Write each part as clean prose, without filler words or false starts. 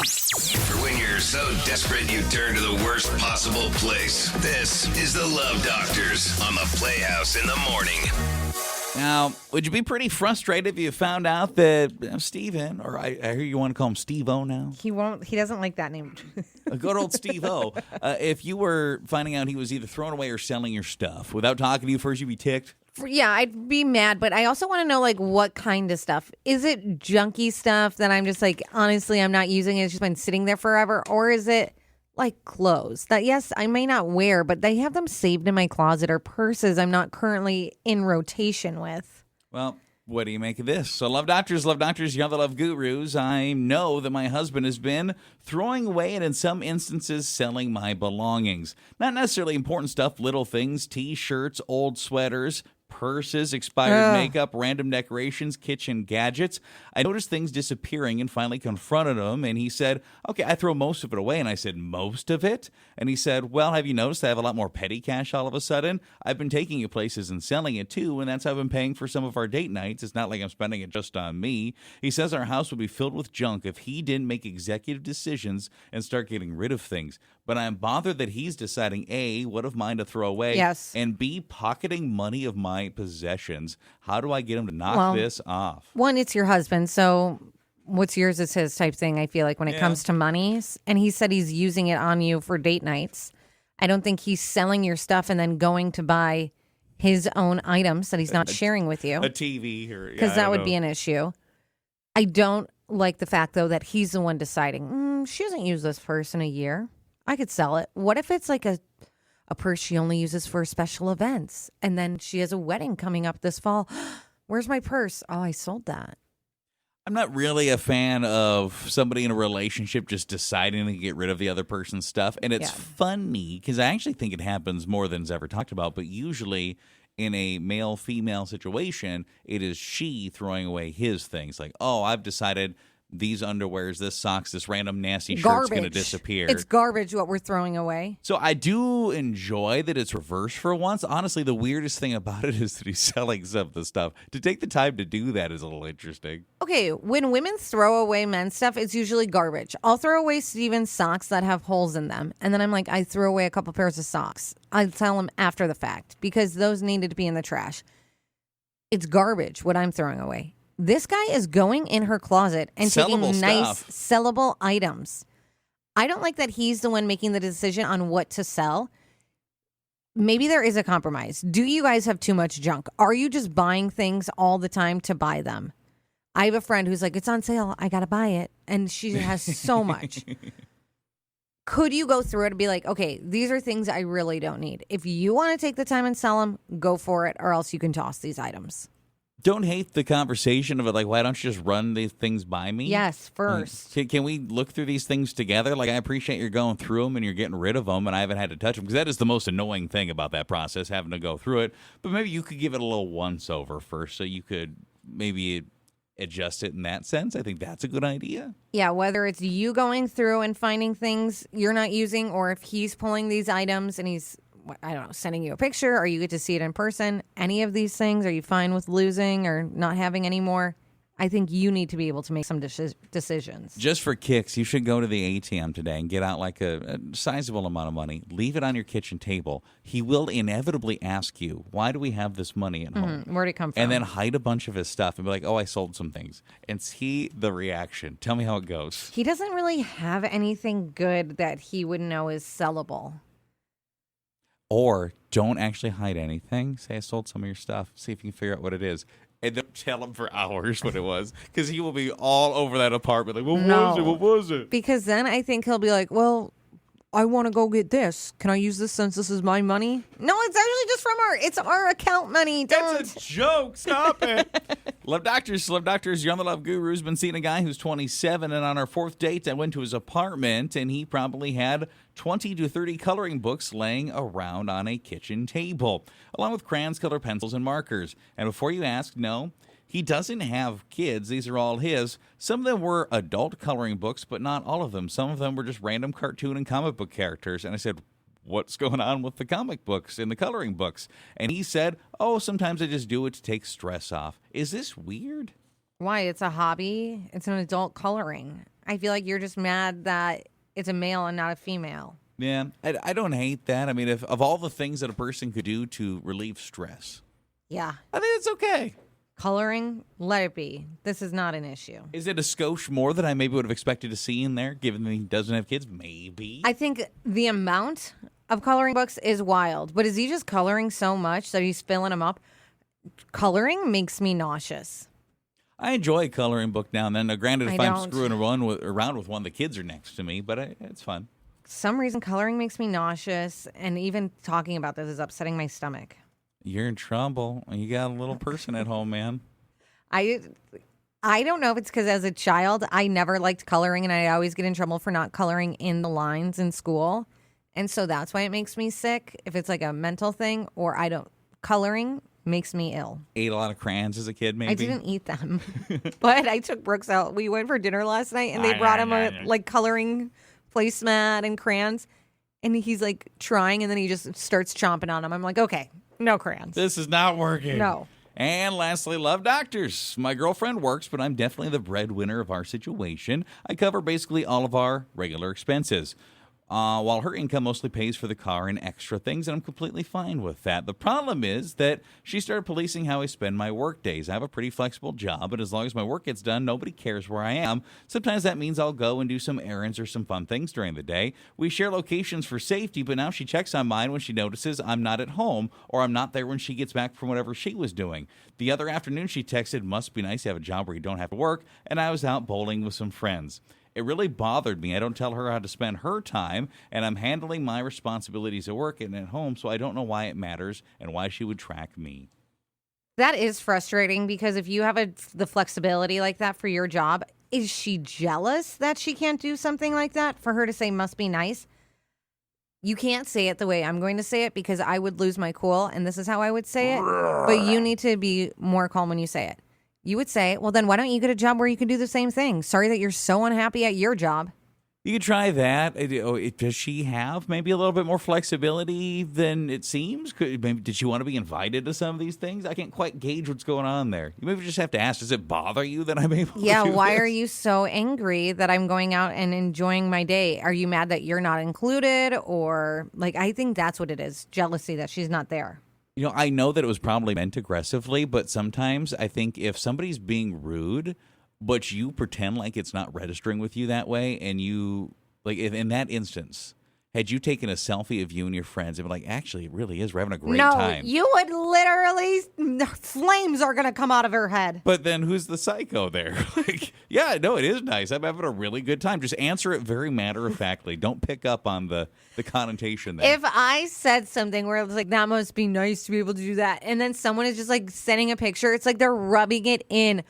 For when you're so desperate you turn to the worst possible place. This is the Love Doctors on the Playhouse in the morning. Now, would you be pretty frustrated if you found out that Steven, or I hear you want to call him Steve-O now? He won't. He doesn't like that name. A good old Steve-O. If you were finding out he was either throwing away or selling your stuff without talking to you first, you'd be ticked? Yeah, I'd be mad, but I also want to know, like, what kind of stuff. Is it junky stuff that I'm just like, honestly, I'm not using it. It's just been sitting there forever? Or is it like clothes that, yes, I may not wear, but they have them saved in my closet, or purses I'm not currently in rotation with? Well, what do you make of this? So, Love Doctors, you're the Love Gurus. I know that my husband has been throwing away and in some instances selling my belongings. Not necessarily important stuff, little things, T-shirts, old sweaters, purses, expired makeup, random decorations, kitchen gadgets. I noticed things disappearing and finally confronted him, and he said, okay, I throw most of it away. And I said, most of it? And he said, well, have you noticed I have a lot more petty cash all of a sudden? I've been taking it places and selling it too, and that's how I've been paying for some of our date nights. It's not like I'm spending it just on me. He says our house would be filled with junk if he didn't make executive decisions and start getting rid of things. But I'm bothered that he's deciding, A, what of mine to throw away, yes, and B, pocketing money of my possessions. How do I get him to knock this off? One, it's your husband, so what's yours is his type thing, I feel like, when it comes to money. And he said he's using it on you for date nights. I don't think he's selling your stuff and then going to buy his own items that he's not sharing with you. A TV. Because that would be an issue. I don't like the fact, though, that he's the one deciding, she hasn't used this purse in a year. I could sell it. What if it's like a purse she only uses for special events, and then she has a wedding coming up this fall? Where's my purse? Oh, I sold that. I'm not really a fan of somebody in a relationship just deciding to get rid of the other person's stuff. And it's funny because I actually think it happens more than is ever talked about. But usually in a male-female situation, it is she throwing away his things. Like, oh, I've decided these underwears, this socks, this random nasty shirt's going to disappear. It's garbage what we're throwing away. So I do enjoy that it's reversed for once. Honestly, the weirdest thing about it is that he's selling some of the stuff. To take the time to do that is a little interesting. Okay, when women throw away men's stuff, it's usually garbage. I'll throw away Steven's socks that have holes in them. And then I'm like, I threw away a couple pairs of socks. I tell him after the fact because those needed to be in the trash. It's garbage what I'm throwing away. This guy is going in her closet and taking nice, sellable items. I don't like that he's the one making the decision on what to sell. Maybe there is a compromise. Do you guys have too much junk? Are you just buying things all the time to buy them? I have a friend who's like, it's on sale. I got to buy it. And she has so much. Could you go through it and be like, okay, these are things I really don't need. If you want to take the time and sell them, go for it, or else you can toss these items. Don't hate the conversation of it, like, why don't you just run these things by me? Yes, first. Can we look through these things together? Like, I appreciate you're going through them and you're getting rid of them, and I haven't had to touch them, because that is the most annoying thing about that process, having to go through it. But maybe you could give it a little once-over first, so you could maybe adjust it in that sense. I think that's a good idea. Yeah, whether it's you going through and finding things you're not using, or if he's pulling these items and he's, I don't know, sending you a picture, or you get to see it in person. Any of these things, are you fine with losing or not having any more? I think you need to be able to make some decisions. Just for kicks, you should go to the ATM today and get out like a sizable amount of money. Leave it on your kitchen table. He will inevitably ask you, why do we have this money at home? Where'd it come from? And then hide a bunch of his stuff and be like, oh, I sold some things. And see the reaction. Tell me how it goes. He doesn't really have anything good that he would know is sellable. Or don't actually hide anything. Say, I sold some of your stuff. See if you can figure out what it is. And then tell him for hours what it was. Because he will be all over that apartment. Like, what was it? Because then I think he'll be like, well, I want to go get this. Can I use this since this is my money? No, it's actually just from it's our account money. That's a joke. Stop it. Love Doctors. You're on the Love Gurus. Been seeing a guy who's 27, and on our fourth date, I went to his apartment, and he probably had 20 to 30 coloring books laying around on a kitchen table, along with crayons, color pencils, and markers. And before you ask, no, he doesn't have kids. These are all his. Some of them were adult coloring books, but not all of them. Some of them were just random cartoon and comic book characters. And I said, what's going on with the comic books and the coloring books? And he said, oh, sometimes I just do it to take stress off. Is this weird? Why? It's a hobby. It's an adult coloring. I feel like you're just mad that it's a male and not a female. Yeah, I don't hate that. I mean, if of all the things that a person could do to relieve stress, Yeah. I think it's okay. Coloring, let it be. This is not an issue. Is it a skosh more than I maybe would have expected to see in there, given that he doesn't have kids? Maybe. I think the amount of coloring books is wild, but is he just coloring so much that he's filling them up? Coloring makes me nauseous. I enjoy a coloring book now and then. Now, granted, if I I'm don't. screwing around with one, the kids are next to me, but it's fun. Some reason coloring makes me nauseous, and even talking about this is upsetting my stomach. You're in trouble. You got a little person at home, man. I don't know if it's because as a child I never liked coloring, and I always get in trouble for not coloring in the lines in school, and so that's why it makes me sick. If it's like a mental thing, or coloring makes me ill. Ate a lot of crayons as a kid, maybe. I didn't eat them, but I took Brooks out. We went for dinner last night, and they brought him a like coloring placemat and crayons, and he's like trying, and then he just starts chomping on them. I'm like, okay, no crayons. This is not working. No. And lastly, love doctors. My girlfriend works, but I'm definitely the breadwinner of our situation. I cover basically all of our regular expenses. While her income mostly pays for the car and extra things, and I'm completely fine with that. The problem is that she started policing how I spend my work days. I have a pretty flexible job, but as long as my work gets done, nobody cares where I am. Sometimes that means I'll go and do some errands or some fun things during the day. We share locations for safety, but now she checks on mine when she notices I'm not at home or I'm not there when she gets back from whatever she was doing. The other afternoon, she texted, "Must be nice to have a job where you don't have to work," and I was out bowling with some friends. It really bothered me. I don't tell her how to spend her time, and I'm handling my responsibilities at work and at home, so I don't know why it matters and why she would track me. That is frustrating because if you have the flexibility like that for your job, is she jealous that she can't do something like that for her to say must be nice? You can't say it the way I'm going to say it because I would lose my cool, and this is how I would say it. But you need to be more calm when you say it. You would say, well, then why don't you get a job where you can do the same thing? Sorry that you're so unhappy at your job. You could try that. Does she have maybe a little bit more flexibility than it seems? Did she want to be invited to some of these things? I can't quite gauge what's going on there. You maybe just have to ask, does it bother you that I'm able to do Why this? are you so angry that I'm going out and enjoying my day? Are you mad that you're not included? Or, I think that's what it is, jealousy that she's not there. I know that it was probably meant aggressively, but sometimes I think if somebody's being rude, but you pretend like it's not registering with you that way, and you, in that instance, had you taken a selfie of you and your friends and been like, actually, it really is, we're having a great time. No, you would literally, flames are going to come out of her head. But then who's the psycho there? Yeah, no, it is nice. I'm having a really good time. Just answer it very matter-of-factly. Don't pick up on the connotation there. If I said something where it was like, that must be nice to be able to do that, and then someone is just sending a picture, it's like they're rubbing it in.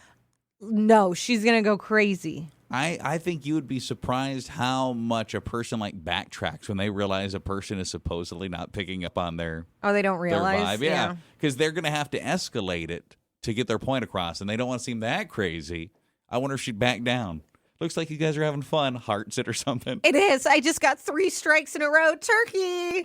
No, she's going to go crazy. I think you would be surprised how much a person backtracks when they realize a person is supposedly not picking up on their Oh, they don't their realize? vibe. Yeah, because they're going to have to escalate it to get their point across, and they don't want to seem that crazy. I wonder if she'd back down. Looks like you guys are having fun. Hearts it or something. It is. I just got 3 strikes in a row. Turkey.